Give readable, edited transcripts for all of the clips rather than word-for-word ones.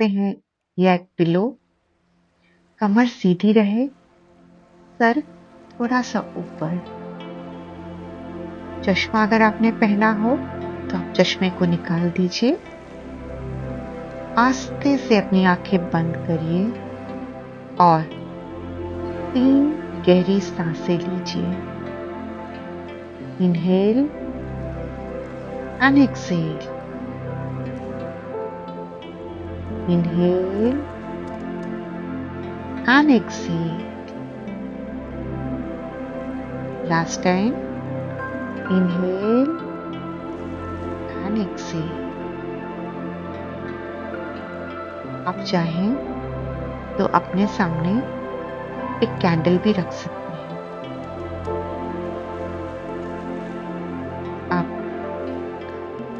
सकते हैं या एक पिलो। कमर सीधी रहे, सर थोड़ा सा ऊपर। चश्मा अगर आपने पहना हो तो आप चश्मे को निकाल दीजिए। आस्ते से अपनी आंखें बंद करिए और 3 गहरी सांसें लीजिए। Inhale and exhale. Inhale and exhale. Last time. Inhale and exhale. आप चाहें तो अपने सामने एक कैंडल भी रख सकते हैं।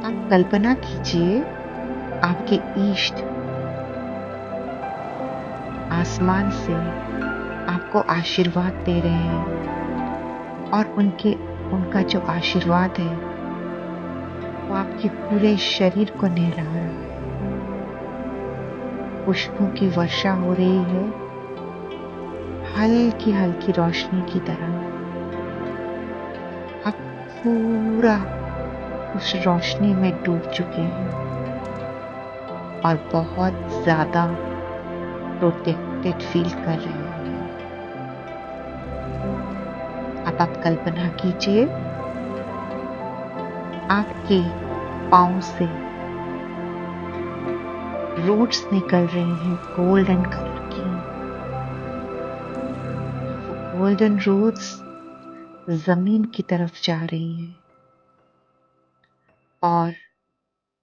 आप कल्पना कीजिए आपके इष्ट आसमान से आपको आशीर्वाद दे रहे हैं और उनका जो आशीर्वाद है वो आपके पूरे शरीर को नहला रहा है। पुष्पों की वर्षा हो रही है, हल्की हल्की रोशनी की तरह। आप पूरा उस रोशनी में डूब चुके हैं और बहुत ज्यादा प्रोटेक्टेड फील कर रहे हैं। अब आप कल्पना कीजिए आपके पांव से रूट्स निकल रही हैं गोल्डन कलर की। गोल्डन रूट्स जमीन की तरफ जा रही हैं और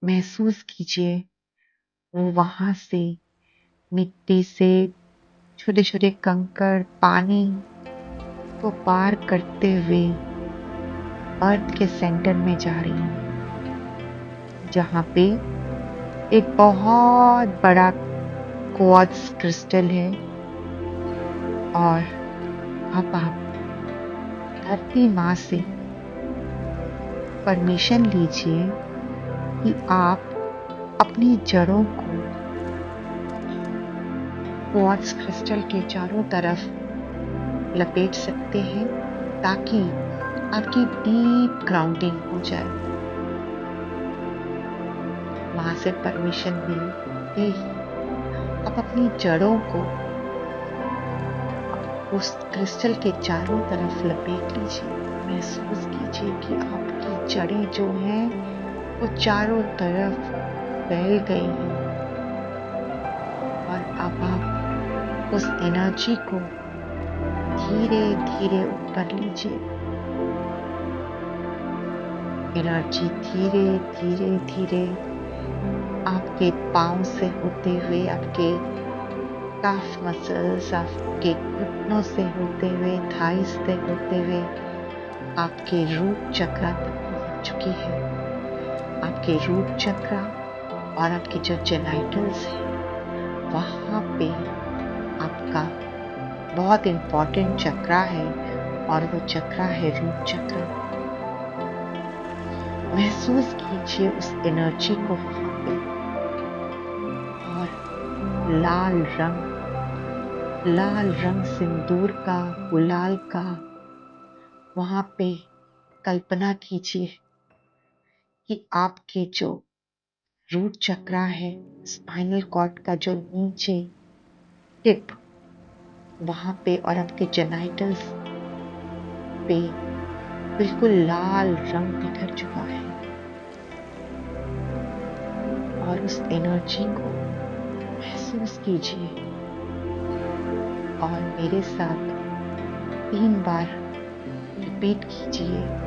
महसूस कीजिए वो वहां से मिट्टी से छोटे छोटे कंकड़ पानी को पार करते हुए अर्थ के सेंटर में जा रही हैं, जहां पे एक बहुत बड़ा क्वार्ट्ज क्रिस्टल है। और अब आप धरती माँ से परमिशन लीजिए कि आप अपनी जड़ों को क्वार्ट्ज क्रिस्टल के चारों तरफ लपेट सकते हैं ताकि आपकी डीप ग्राउंडिंग हो जाए। वहां से परमिशन मिलते ही आप अपनी जड़ों को उस क्रिस्टल के चारों तरफ लपेट लीजिए। महसूस कीजिए कि आपकी जड़ें जो हैं वो चारों तरफ फैल गई हैं और अब आप उस एनर्जी को धीरे धीरे ऊपर लीजिए। एनर्जी धीरे धीरे धीरे आपके पांव से होते हुए आपके काफ मसल्स, आपके घुटनों से होते हुए, थाइस से होते हुए आपके रूट चक्र तक पहुंच चुकी है। आपके रूट चक्र और आपके जो जेनाइटल्स हैं वहां पे आपका बहुत इंपॉर्टेंट चक्र है और वो चक्र है रूट चक्र। महसूस कीजिए उस एनर्जी को वहां पे और लाल रंग सिंदूर का, गुलाल का वहां पे कल्पना कीजिए कि आपके जो रूट चक्र है, स्पाइनल कॉर्ड का जो नीचे टिप वहां पे और आपके जेनाइटल्स पे बिल्कुल लाल रंग बिखर चुका है। और उस एनर्जी को महसूस कीजिए और मेरे साथ 3 बार रिपीट कीजिए।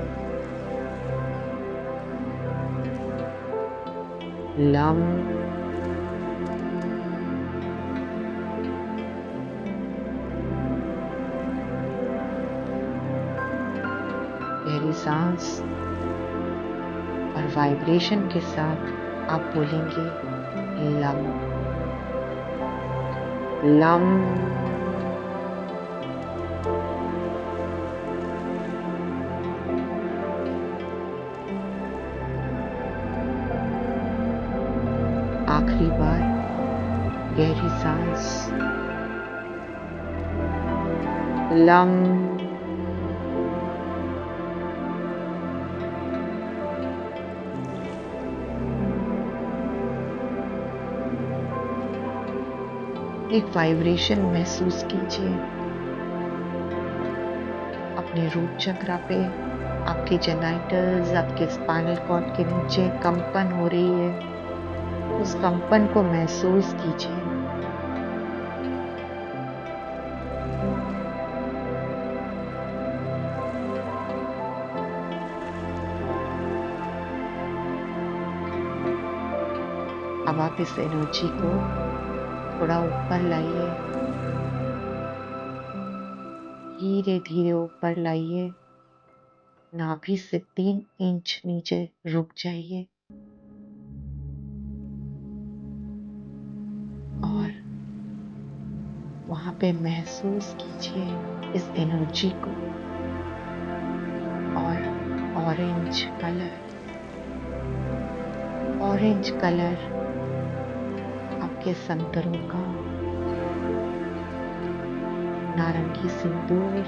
लम, गहरी सांस और वाइब्रेशन के साथ आप बोलेंगे लम लम। आखिरी बार गहरी सांस। लम। एक वाइब्रेशन महसूस कीजिए अपने रूट चक्रा पे। आपके जेनाइटल्स, आपके स्पाइनल कॉर्ड के नीचे कंपन हो रही है। उस कंपन को महसूस कीजिए। अब आप इस एनर्जी को थोड़ा ऊपर लाइए, धीरे धीरे ऊपर लाइए। नाभि से 3 इंच नीचे रुक जाइए और वहां पे महसूस कीजिए इस एनर्जी को। और ऑरेंज कलर आपके संतरों का, नारंगी सिंदूर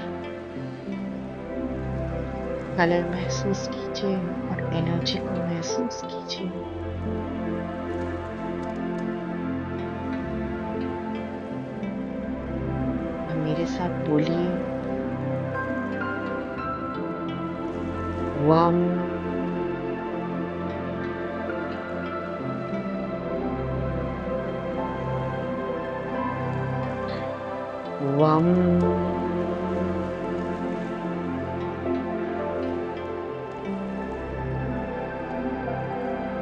कलर महसूस कीजिए और एनर्जी को महसूस कीजिए। मेरे साथ बोलिए, वम। वम।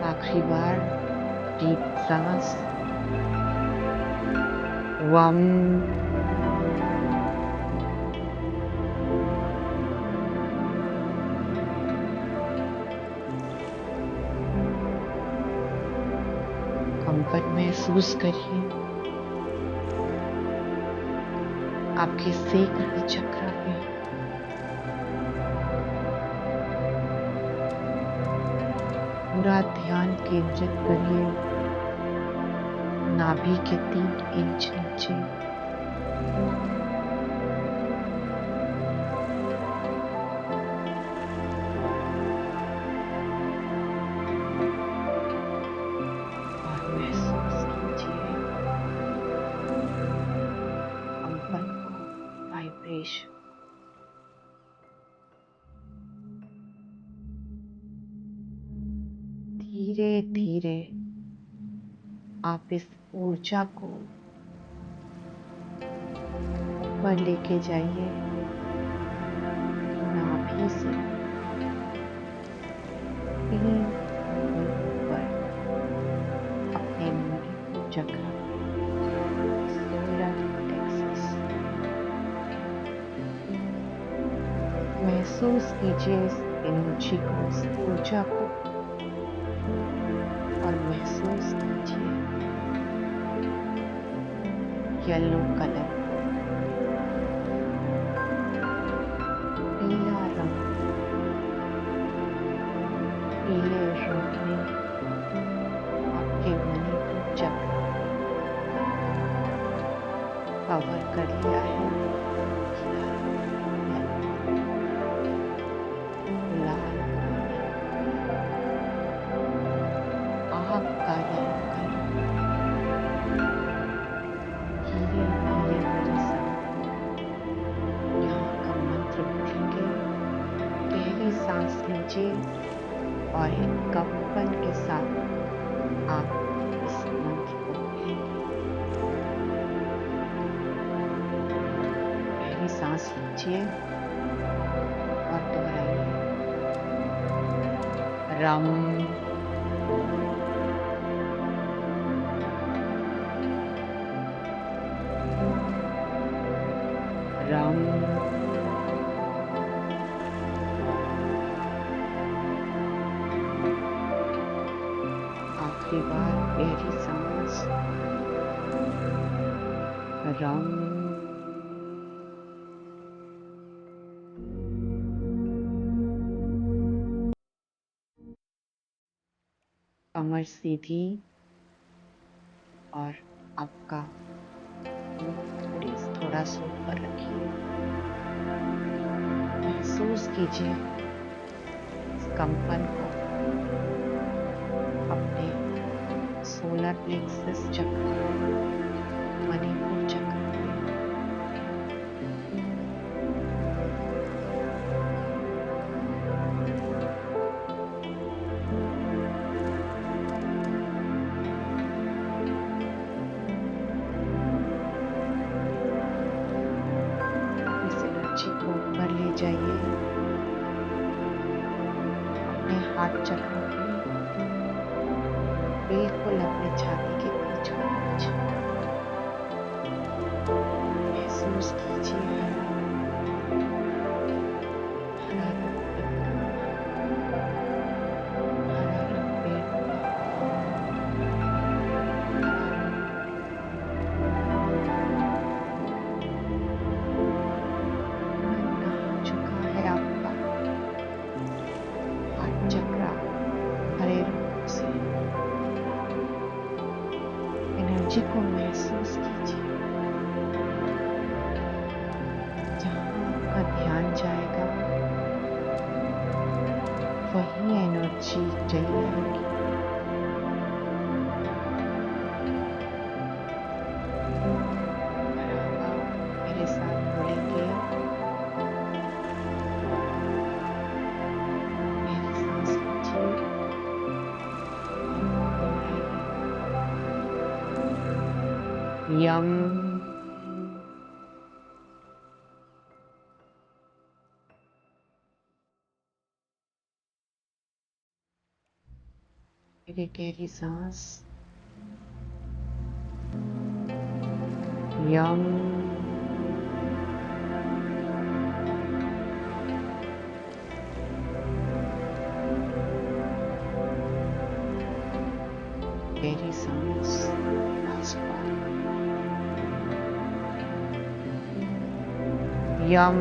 आखिरी बार डीप सांस। वम। कंपन महसूस करिए आपके सेक्रल चक्र पे। पूरा ध्यान केंद्रित करिए नाभि के 3 इंच नीचे। और महसूस कीजिए कंपन को, वाइब्रेशन। धीरे धीरे आप इस ऊर्जा को ऊपर लेके जाइए, नाभि से 3 ऊपर अपने मणिपुर चक्र, सोलर प्लेक्सस। महसूस कीजिए इस एनर्जी को, इस ऊर्जा को। और महसूस कीजिए येलो कलर, पीला रंग, पीले रंग ने आपके मणिपुर चक्र कवर कर लिया है। लाल, आग का रंग। धीरे धीरे मेरे साथ यहाँ का मंत्र बोलेंगे। गहरी सांस लीजिए और एक कंपन के साथ आप इस मंत्र को बोलेंगे। गहरी सांस लीजिए और दोहराइए। रम। रम। आखिरी बार गहरी सांस। रम। कमर सीधी और आपका मुंह थोड़ा सा ऊपर रखिए। महसूस कीजिए इस कंपन को अपने सोलर प्लेक्सस चक्र, मणिपुर चक्र में। इस एनर्जी को ऊपर ले जाइए अपने हार्ट चक्र पे, बिल्कुल अपने छाती के बीचों बीच। महसूस कीजिए हरा रंग पेड़ का, मन चुका है आपका हार्ट चक्र हरे रंग से। एनर्जी को महसूस कीजिए। जहाँ आपका ध्यान जाएगा वही एनर्जी चली आएगी। मेरे साथ बोलेंगे, गहरी सांस लीजिए। यम गहरी सांस। यम गहरी सांस। लास्ट बार। यम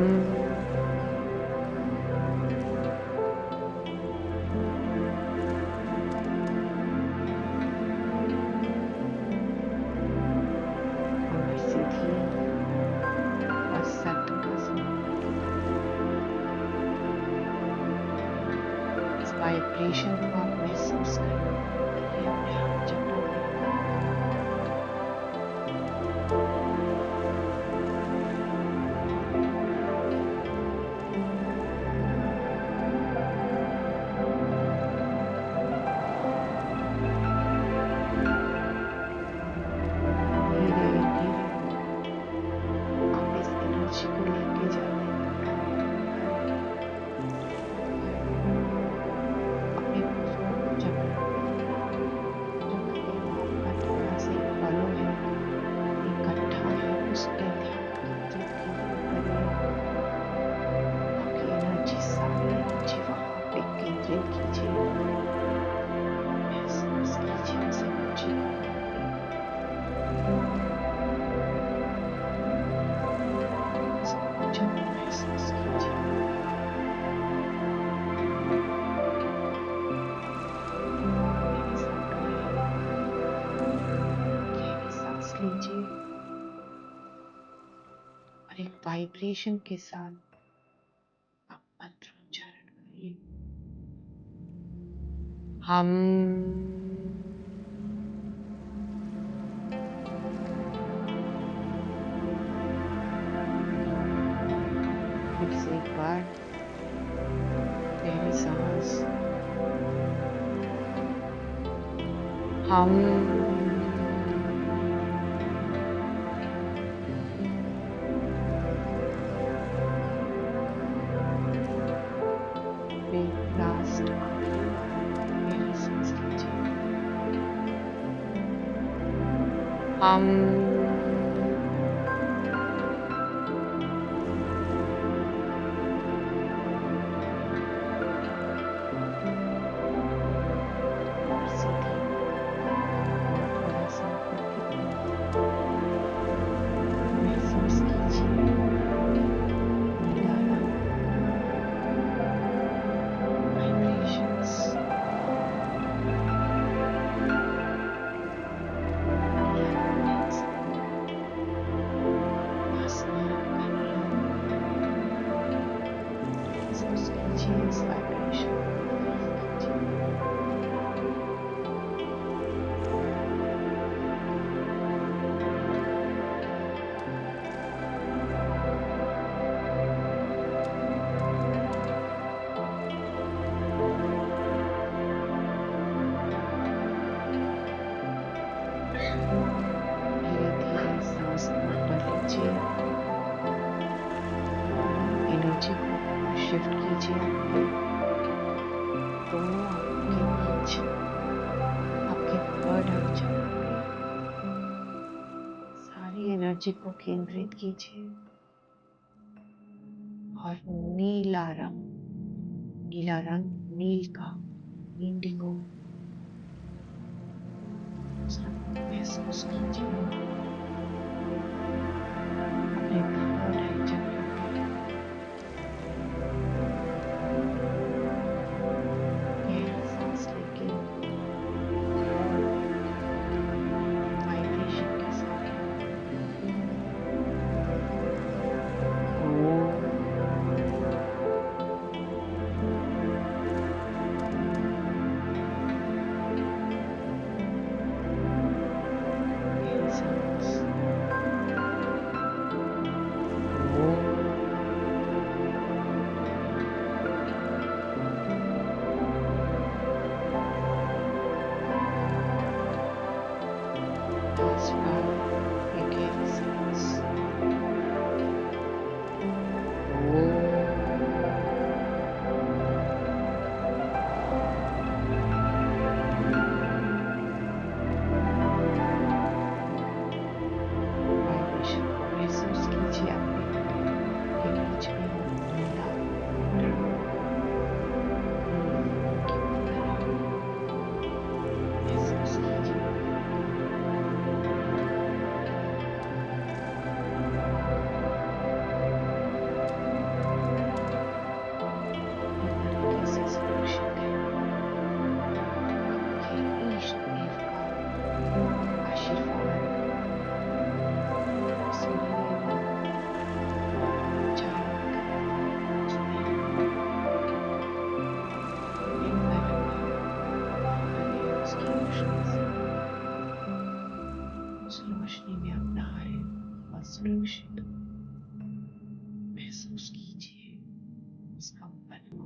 और सीधी और सत्तर इस वाइब्रेशन को आप महसूस करें अपने हाथ चक्रों में। वाइब्रेशन के साथ आप मंत्र उच्चारण करिए। हम फिर से एक बार गहरी सांस। हम लास्ट गहरी सांस लीजिए। हम एनर्जी को केंद्रित कीजिए और नीला रंग नील का इंडिगो महसूस कीजिए अपने थर्ड आई चक्र पे। गहरी सांस लेके वाइब्रेशन के साथ गहरी सांस लास्ट बार एक गहरी सांस वाइब्रेशन को महसूस कीजिए अपने के बीच में नीला महसूस कीजिए। तरीके से सुरक्षित है आपके इष्ट देव का आशीर्वाद सूर्य चारों तरफ उसमें उसकी रोशनी से उस रोशनी में अपना है और सुरक्षित महसूस कीजिए उस कंपन को,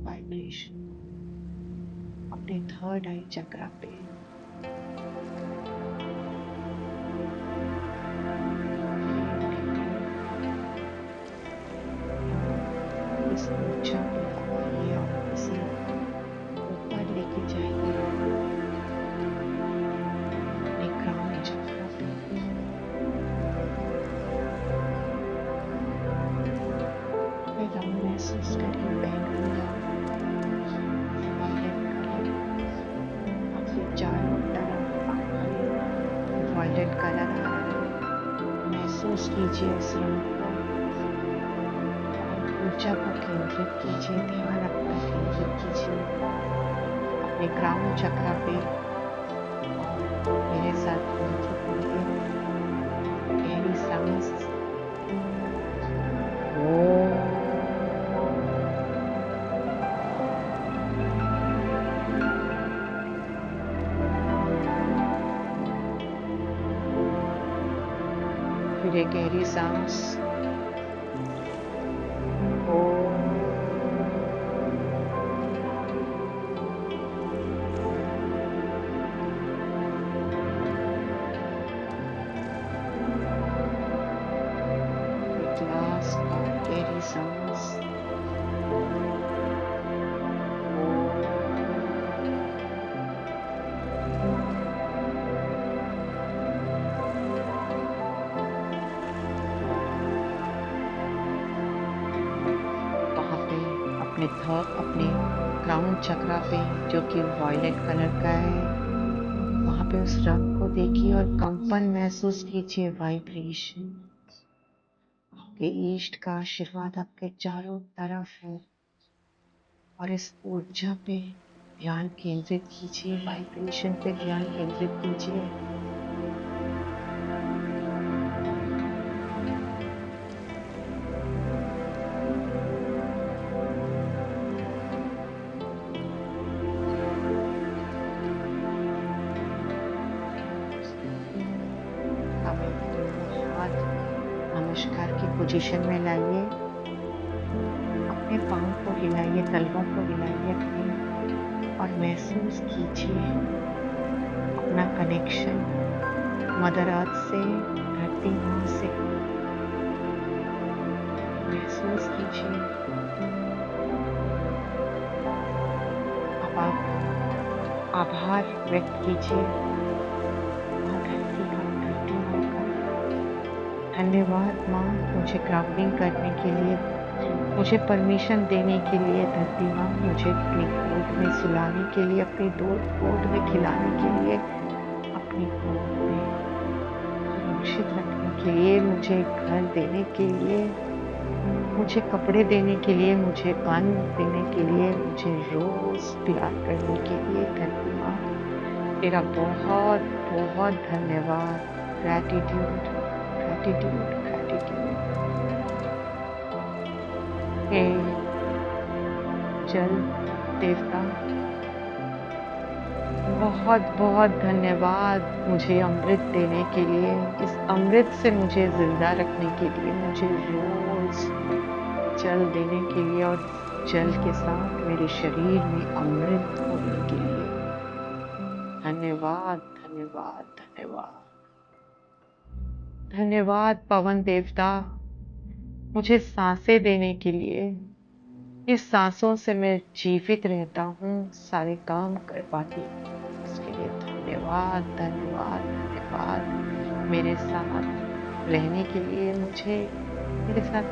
वाइब्रेशन अपने थर्ड आई चक्रा पे। इस ऊर्जा को लगाइए और इसे ऊपर लेके जाइए अपने क्राउन चक्रा पे। रंग महसूस करिए बैंगनी रंग, वायलेट कलर आपके चारों तरफ आपके वायलेट कलर आ रहा है। महसूस कीजिए इस रंग को और ऊर्जा को केंद्रित कीजिए, ध्यान अपना केंद्रित कीजिए अपने क्राउन चक्रा पे और मेरे साथ मंत्र बोलिए। गहरी सांस फिर एक गहरी सांस लास्ट बार गहरी सांस वहाँ पे अपने क्राउन चक्रा पे जो कि वायलेट कलर का है, वहाँ पे उस रंग को देखिए और कंपन महसूस कीजिए, वाइब्रेशन। आपके इष्ट का आशीर्वाद आपके चारों तरफ है और इस ऊर्जा पे ध्यान केंद्रित कीजिए, वाइब्रेशन पे ध्यान केंद्रित कीजिए। अब दोनों हाथ नमस्कार की पोजीशन में लाइए, अपने पाँव को हिलाइए, तलवों को हिलाइए अपने और महसूस कीजिए अपना कनेक्शन मदर अर्थ से, धरती माँ से। महसूस कीजिए। अब आप आभार व्यक्त कीजिए धरती माँ का धन्यवाद माँ, मुझे ग्राउंडिंग करने के लिए, मुझे परमिशन देने के लिए धरती माँ, मुझे अपनी गोद में सुलाने के लिए, अपनी गोद में खिलाने के लिए, अपनी गोद में सुरक्षित रखने के लिए, मुझे घर देने के लिए, मुझे कपड़े देने के लिए, मुझे अन्न देने के लिए, मुझे रोज प्यार करने के लिए धरती माँ, तेरा बहुत बहुत धन्यवाद। Gratitude, gratitude, gratitude. हे जल देवता, बहुत बहुत धन्यवाद मुझे अमृत देने के लिए, इस अमृत से मुझे जिंदा रखने के लिए, मुझे रोज जल देने के लिए और जल के साथ मेरे शरीर में अमृत होने के लिए। धन्यवाद, धन्यवाद, धन्यवाद। धन्यवाद पवन देवता, मुझे सांसें देने के लिए। इस सांसों से मैं जीवित रहता हूँ, सारे काम कर पाती हूँ। इसके लिए धन्यवाद, धन्यवाद, धन्यवाद। मेरे साथ रहने के लिए, मुझे मेरे साथ